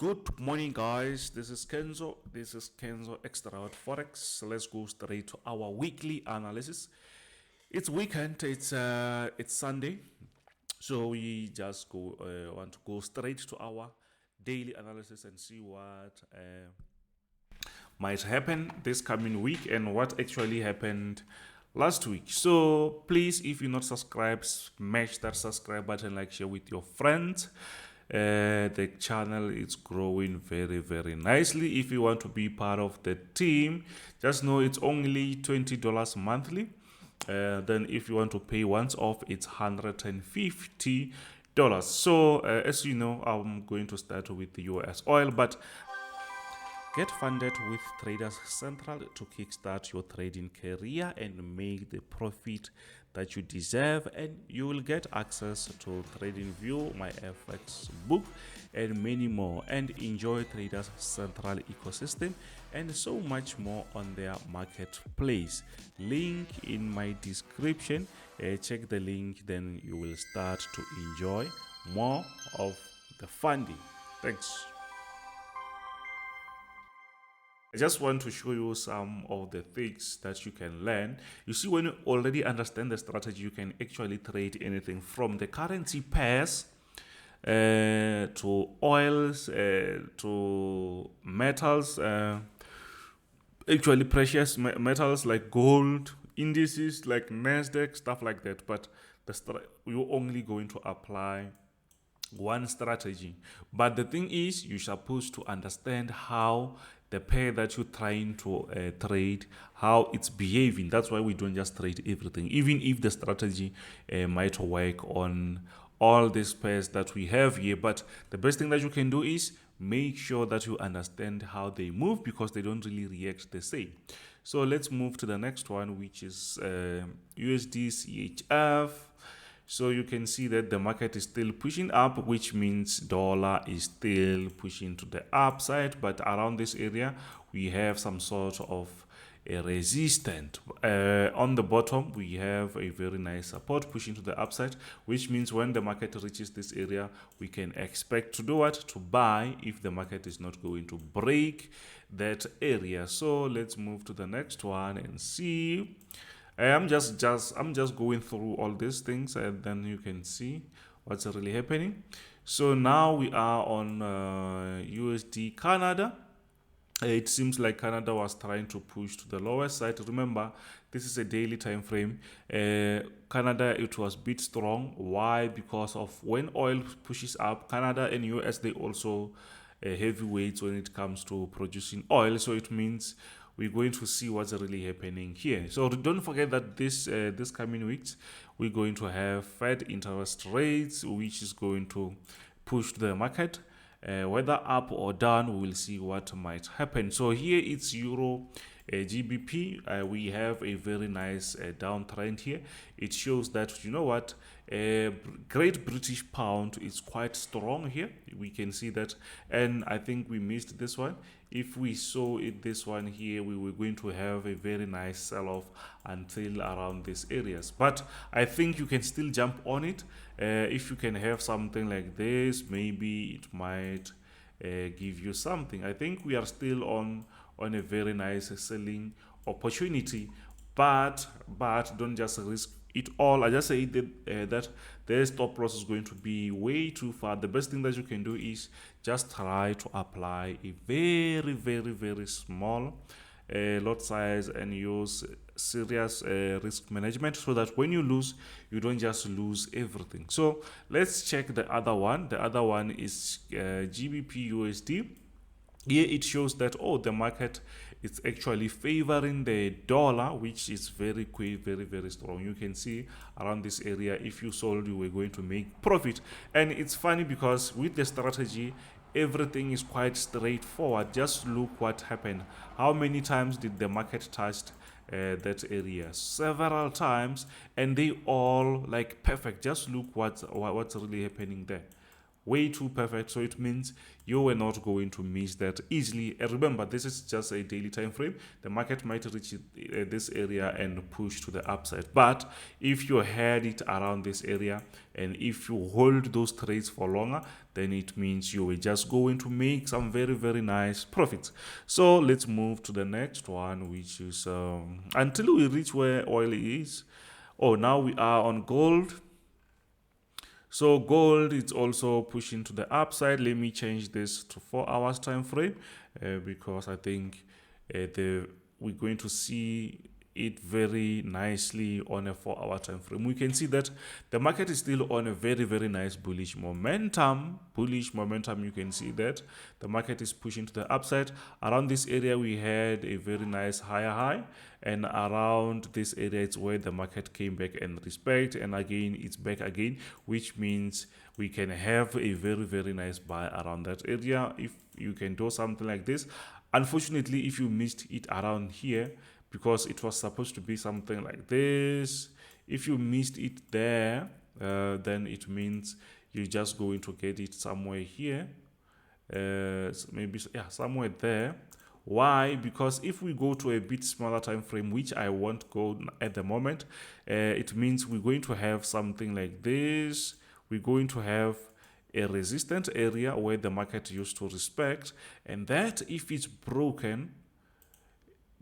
Good morning, guys. This is Kenzo. This is Kenzo Xtrahot Forex. Let's go straight to our weekly analysis. It's weekend. It's Sunday, so we just want to go straight to our daily analysis and see what might happen this coming week and what actually happened last week. So please, if you're not subscribed, smash that subscribe button, like, share with your friends. The channel is growing very nicely. If you want to be part of the team, just know it's only $20 monthly. Then if you want to pay once off, it's $150. So as you know, I'm going to start with the US oil, but get funded with Traders Central to kickstart your trading career and make the profit that you deserve, and you will get access to TradingView, my FX book, and many more, and enjoy Traders Central ecosystem and so much more on their marketplace. Link in my description. Check the link, then you will start to enjoy more of the funding. Thanks. I just want to show you some of the things that you can learn. You see, when you already understand the strategy, you can actually trade anything from the currency pairs to oils, to metals, actually precious metals like gold, indices like NASDAQ, stuff like that. But you're only going to apply one strategy. But the thing is, you're supposed to understand how the pair that you're trying to trade, how it's behaving. That's why we don't just trade everything, even if the strategy might work on all these pairs that we have here. But the best thing that you can do is make sure that you understand how they move, because they don't really react the same. So let's move to the next one, which is USD CHF. So you can see that the market is still pushing up, which means dollar is still pushing to the upside. But around this area, we have some sort of a resistance. On the bottom, we have a very nice support pushing to the upside, which means when the market reaches this area, we can expect to do what? To buy if the market is not going to break that area. So let's move to the next one and see. I'm just going through all these things, and then you can see what's really happening. So now we are on USD Canada. It seems like Canada was trying to push to the lower side. Remember, this is a daily time frame. Canada, it was a bit strong. Why? Because of when oil pushes up, Canada and US, they also heavyweights when it comes to producing oil. So it means we're going to see what's really happening here. So don't forget that this coming weeks, we're going to have Fed interest rates, which is going to push the market. Whether up or down, we will see what might happen. So here it's Euro GBP. We have a very nice downtrend here. It shows that, you know what, Great British Pound is quite strong here. We can see that, and I think we missed this one. If we saw it, this one here, we were going to have a very nice sell-off until around these areas. But I think you can still jump on it. If you can have something like this, maybe it might give you something. I think we are still on a very nice selling opportunity, but don't just risk it all. I just say that the stop loss is going to be way too far. The best thing that you can do is just try to apply a very small lot size and use serious risk management, so that when you lose, you don't just lose everything. So let's check the other one. The other one is GBP USD. Here it shows that, oh, the market is actually favoring the dollar, which is very strong. You can see around this area, if you sold, you were going to make profit. And it's funny because with the strategy, everything is quite straightforward. Just look what happened. How many times did the market touch that area? Several times, and they all like perfect. Just look what's really happening there. way too perfect, so it means you were not going to miss that easily. And remember, this is just a daily time frame. The market might reach this area and push to the upside, but if you had it around this area and if you hold those trades for longer, then it means you were just going to make some very, very nice profits. So let's move to the next one, which is until we reach where oil is. Oh, now we are on gold. So gold is also pushing to the upside. Let me change this to 4 hours time frame because I think we're going to see it very nicely on a 4-hour time frame. We can see that the market is still on a very, very nice bullish momentum. You can see that the market is pushing to the upside. Around this area we had a very nice higher high, and around this area it's where the market came back and respect, and again it's back again, which means we can have a very, very nice buy around that area if you can do something like this. Unfortunately, if you missed it around here, because it was supposed to be something like this, if you missed it there, then it means you're just going to get it somewhere here, maybe somewhere there. Why? Because if we go to a bit smaller time frame, which I won't go at the moment, it means we're going to have something like this. We're going to have a resistant area where the market used to respect, and that if it's broken,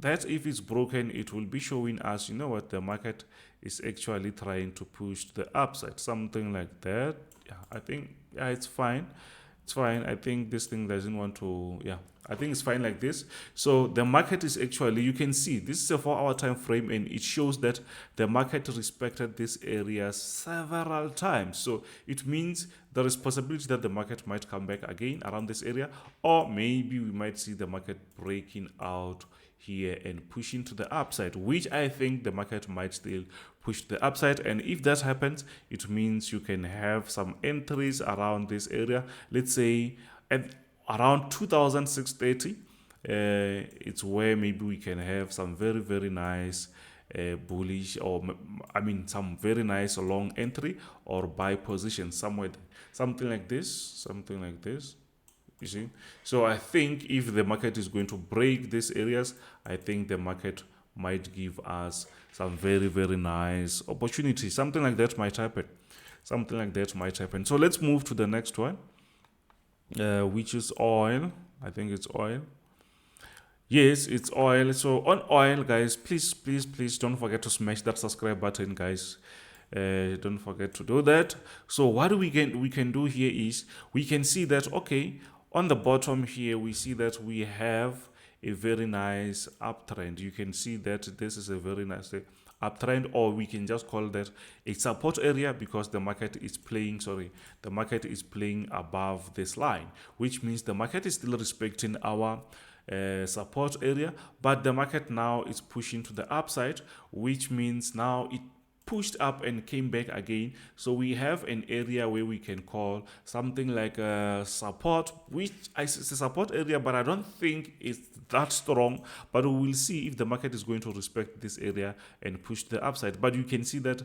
it will be showing us, you know what, the market is actually trying to push to the upside, something like that. I think it's fine. I think this thing doesn't want to, I think it's fine like this. So the market is actually, you can see this is a 4-hour time frame, and it shows that the market respected this area several times. So it means there is possibility that the market might come back again around this area, or maybe we might see the market breaking out here and pushing to the upside, which I think the market might still push to the upside. And if that happens, it means you can have some entries around this area. Let's say at around 2,630, it's where maybe we can have some very, very nice bullish, or I mean some very nice long entry or buy position somewhere, something like this, you see. So I think if the market is going to break these areas, I think the market might give us some very, very nice opportunity. Something like that might happen. So let's move to the next one, which is oil. I think it's oil. Yes, it's oil. So on oil, guys, please don't forget to smash that subscribe button, guys. Don't forget to do that. So what we can do here is we can see that, okay, on the bottom here we see that we have a very nice uptrend. You can see that this is a very nice uptrend, or we can just call that a support area, because the market is playing above this line, which means the market is still respecting our support area, but the market now is pushing to the upside, which means now it pushed up and came back again. So we have an area where we can call something like a support, which is a support area, but I don't think it's that strong. But we will see if the market is going to respect this area and push the upside. But you can see that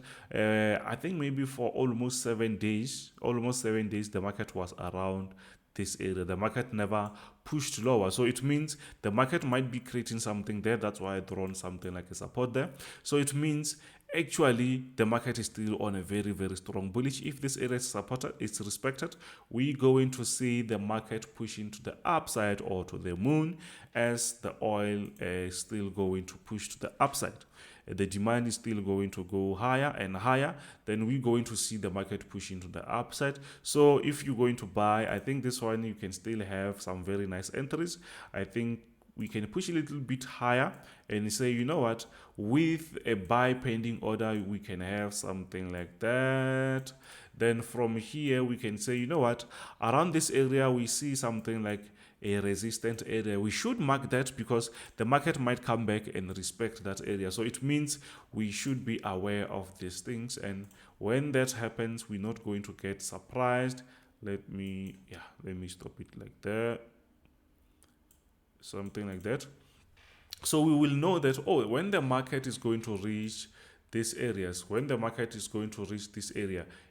I think maybe for almost 7 days, the market was around this area. The market never pushed lower, so it means the market might be creating something there. That's why I drawn something like a support there. So it means actually the market is still on a very, very strong bullish. If this area is supported, it's respected, we're going to see the market pushing to the upside or to the moon, as the oil is still going to push to the upside. The demand is still going to go higher and higher, then we're going to see the market pushing to the upside. So if you're going to buy, I think this one you can still have some very nice entries. I think we can push a little bit higher and say, you know what, with a buy pending order, we can have something like that. Then from here, we can say, you know what, around this area, we see something like a resistant area. We should mark that because the market might come back and respect that area. So it means we should be aware of these things. And when that happens, we're not going to get surprised. Let me stop it like that. Something like that. So we will know that, oh, when the market is going to reach these areas,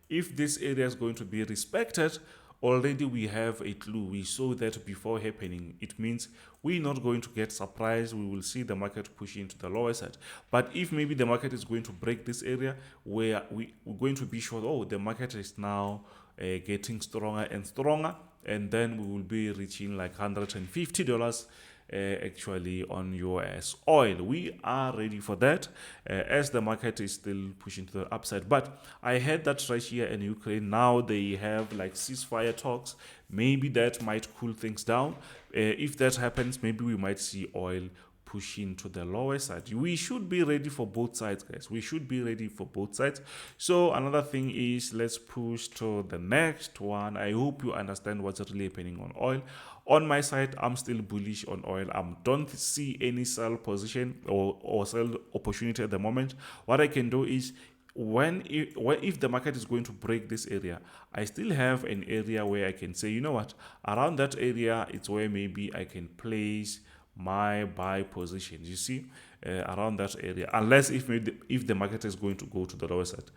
if this area is going to be respected, already we have a clue. We saw that before happening. It means we're not going to get surprised. We will see the market push into the lower side. But if maybe the market is going to break this area, where we're going to be sure, oh, the market is now getting stronger and stronger, and then we will be reaching like $150 actually on US oil. We are ready for that as the market is still pushing to the upside. But I heard that Russia and Ukraine now they have like ceasefire talks. Maybe that might cool things down. If that happens, maybe we might see oil pushing to the lower side. We should be ready for both sides, guys. We should be ready for both sides. So another thing is, let's push to the next one. I hope you understand what's really happening on oil. On my side, I'm still bullish on oil. I don't see any sell position or sell opportunity at the moment. What I can do is, if the market is going to break this area, I still have an area where I can say, you know what, around that area, it's where maybe I can place my buy positions, you see, around that area, unless if the market is going to go to the lower side.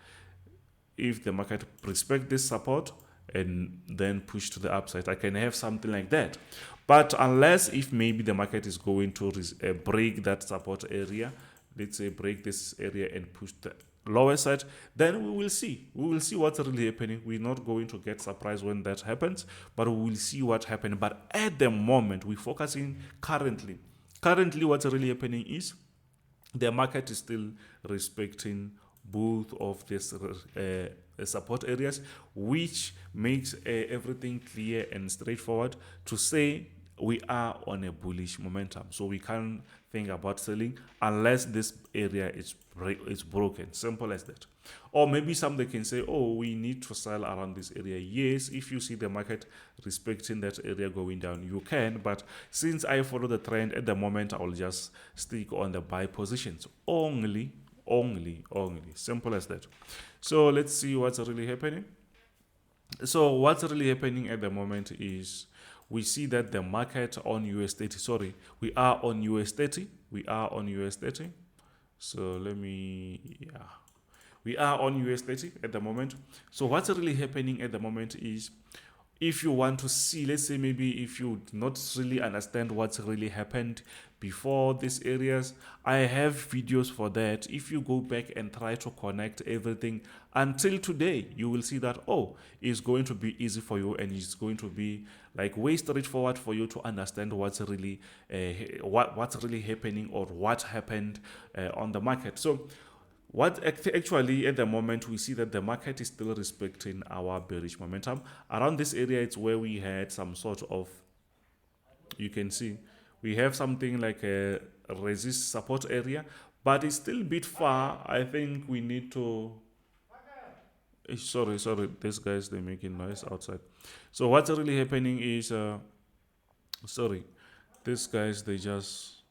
If the market respect this support and then push to the upside, I can have something like that. But unless if maybe the market is going to break that support area, let's say break this area and push the lower side, then we will see what's really happening. We're not going to get surprised when that happens, but we will see what happened. But at the moment, we're focusing currently what's really happening is the market is still respecting both of these support areas, which makes everything clear and straightforward to say we are on a bullish momentum. So we can't think about selling unless this area is broken. Simple as that. Or maybe somebody can say, oh, we need to sell around this area. Yes, if you see the market respecting that area going down, you can. But since I follow the trend at the moment, I will just stick on the buy positions only. Simple as that. So let's see what's really happening. So what's really happening at the moment is we see that the market on US30, we are on US30. So we are on US30 at the moment. So what's really happening at the moment is, if you want to see, let's say maybe if you not really understand what's really happened before these areas, I have videos for that. If you go back and try to connect everything until today, you will see that, oh, it's going to be easy for you, and it's going to be like way straightforward for you to understand what's really what's really happening, or what happened on the market. So what actually at the moment, we see that the market is still respecting our bearish momentum. Around this area, it's where we had some sort of, you can see, we have something like a resist support area, but it's still a bit far. I think we need to, sorry, these guys, they're making noise outside. So what's really happening is, sorry, these guys, they just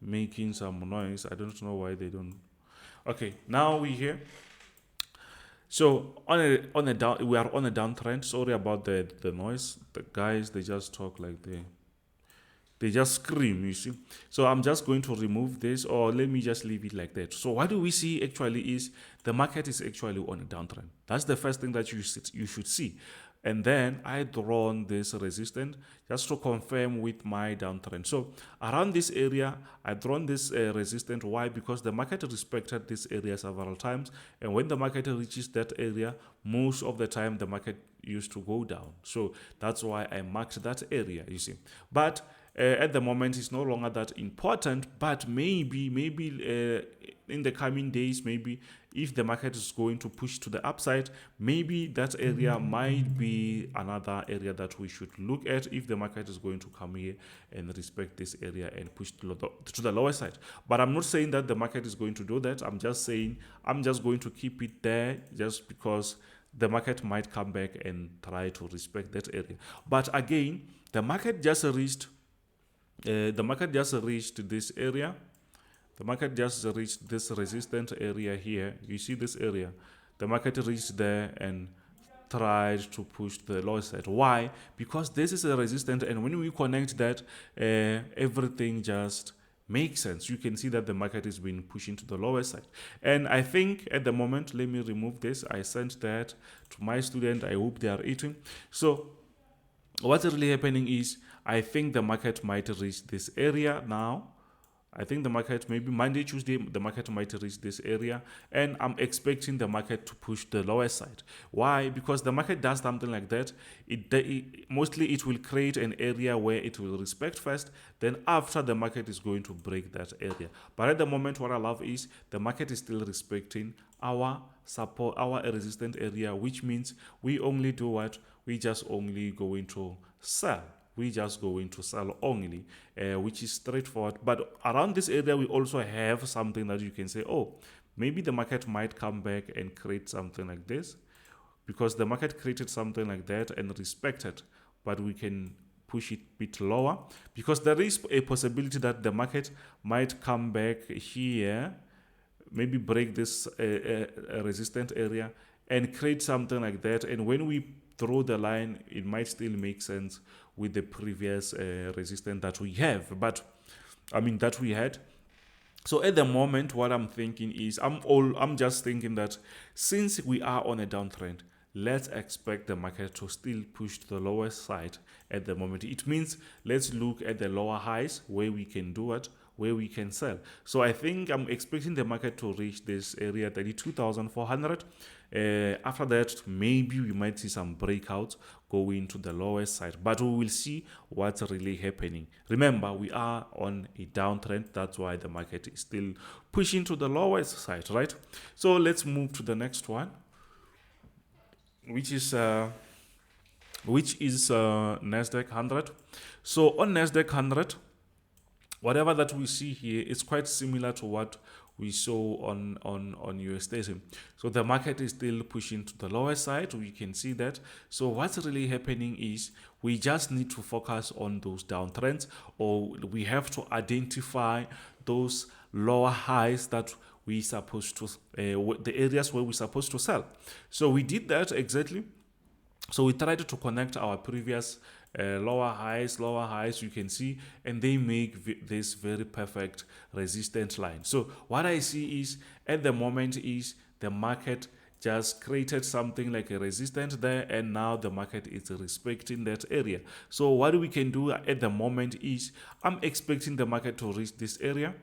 making some noise. I don't know why they don't. Okay, now we here. So we are on a downtrend. Sorry about the noise. The guys, they just talk like they just scream, you see. So I'm just going to remove this, or let me just leave it like that. So what do we see actually is the market is actually on a downtrend. That's the first thing that you should see. And then I drawn this resistance just to confirm with my downtrend. So around this area, I drawn this resistance. Why? Because the market respected this area several times. And when the market reaches that area, most of the time the market used to go down. So that's why I marked that area, you see. But at the moment, it's no longer that important. But maybe in the coming days, maybe if the market is going to push to the upside, maybe that area might be another area that we should look at, if the market is going to come here and respect this area and push to the lower side. But I'm not saying that the market is going to do that. I'm just saying I'm just going to keep it there, just because the market might come back and try to respect that area. But again, the market just reached this area. The market just reached this resistant area here. You see this area. The market reached there and tried to push the lower side. Why? Because this is a resistance, and when we connect that, everything just makes sense. You can see that the market is being pushed into the lower side. And I think at the moment, let me remove this. I sent that to my student. I hope they are eating. So what's really happening is I think the market might reach this area now. I think the market, maybe Monday, Tuesday, the market might reach this area, and I'm expecting the market to push the lower side. Why? Because the market does something like that. Mostly it will create an area where it will respect first, then after the market is going to break that area. But at the moment, what I love is the market is still respecting our support, our resistant area, which means we only do what? We just only going to sell. We just go into sell only, which is straightforward. But around this area, we also have something that you can say, oh, maybe the market might come back and create something like this, because the market created something like that and respected, but we can push it a bit lower, because there is a possibility that the market might come back here, maybe break this resistant area and create something like that. And when we throw the line, it might still make sense with the previous resistance that we have, that we had. So at the moment, what I'm thinking is, I'm just thinking that since we are on a downtrend, let's expect the market to still push to the lower side at the moment. It means let's look at the lower highs where we can do it, where we can sell. So I think I'm expecting the market to reach this area, 32,400. After that, maybe we might see some breakouts going to the lower side, but we will see what's really happening. Remember, we are on a downtrend. That's why the market is still pushing to the lower side, right? So let's move to the next one, which is NASDAQ 100. So on NASDAQ 100, whatever that we see here is quite similar to what we saw on US30. So the market is still pushing to the lower side. We can see that. So what's really happening is we just need to focus on those downtrends, or we have to identify those lower highs that we supposed to, the areas where we're supposed to sell. So we did that exactly. So we tried to connect our previous lower highs, you can see, and they make this very perfect resistant line. So what I see is at the moment is the market just created something like a resistance there, and now the market is respecting that area. So what we can do at the moment is I'm expecting the market to reach this area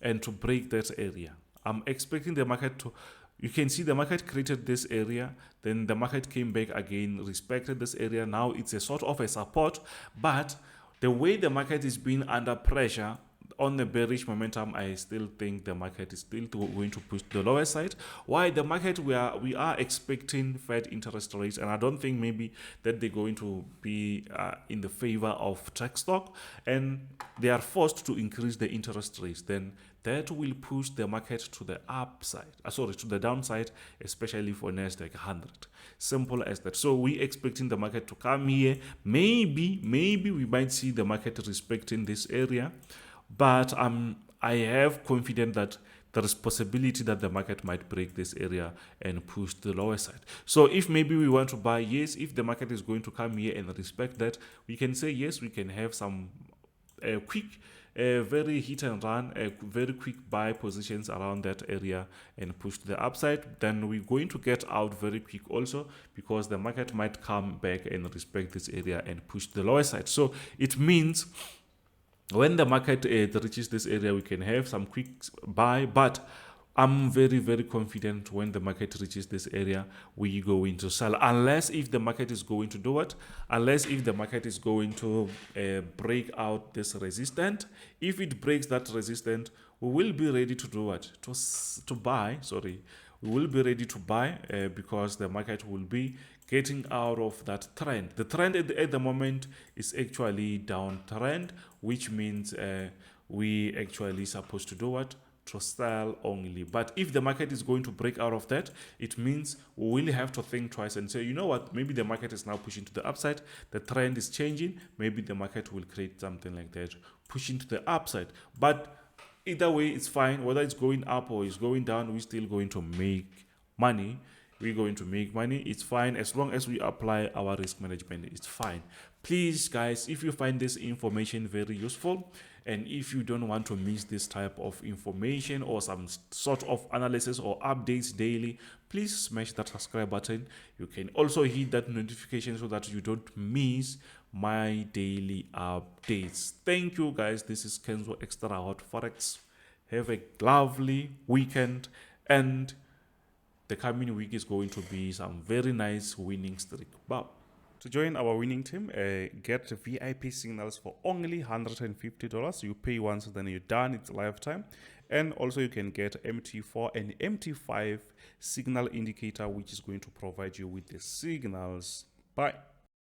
and to break that area. I'm expecting the market to, you can see the market created this area, then the market came back again, respected this area. Now it's a sort of a support, but the way the market is being under pressure on the bearish momentum, I still think the market is still going to push the lower side. Why? The market, we are expecting Fed interest rates, and I don't think maybe that they're going to be in the favor of tech stock, and they are forced to increase the interest rates. Then that will push the market to the upside, to the downside, especially for NASDAQ 100. Simple as that. So we expecting the market to come here. Maybe we might see the market respecting this area, but I have confidence that there is possibility that the market might break this area and push the lower side. So if maybe we want to buy, yes, if the market is going to come here and respect that, we can say yes, we can have some quick, very hit and run, very quick buy positions around that area and push to the upside. Then we're going to get out very quick also, because the market might come back and respect this area and push to the lower side. So it means when the market reaches this area, we can have some quick buy, but I'm very, very confident when the market reaches this area, we go into sell. Unless if the market is going to do it, unless if the market is going to break out this resistance. If it breaks that resistance, we will be ready to do it, to buy, sorry. We will be ready to buy because the market will be getting out of that trend. The trend at the moment is actually downtrend, which means we actually supposed to do what? To sell only. But if the market is going to break out of that, it means we will have to think twice and say, you know what, maybe the market is now pushing to the upside, the trend is changing, maybe the market will create something like that, pushing to the upside. But either way, it's fine. Whether it's going up or it's going down, we're still going to make money we're going to make money. It's fine as long as we apply our risk management. It's fine. Please guys, if you find this information very useful, and if you don't want to miss this type of information or some sort of analysis or updates daily, please smash that subscribe button. You can also hit that notification so that you don't miss my daily updates. Thank you guys. This is Kenzo Xtrahot Forex. Have a lovely weekend, and the coming week is going to be some very nice winning streak. Bye. To join our winning team, get VIP signals for only $150. You pay once, then you're done. It's lifetime. And also you can get MT4 and MT5 signal indicator, which is going to provide you with the signals. Bye.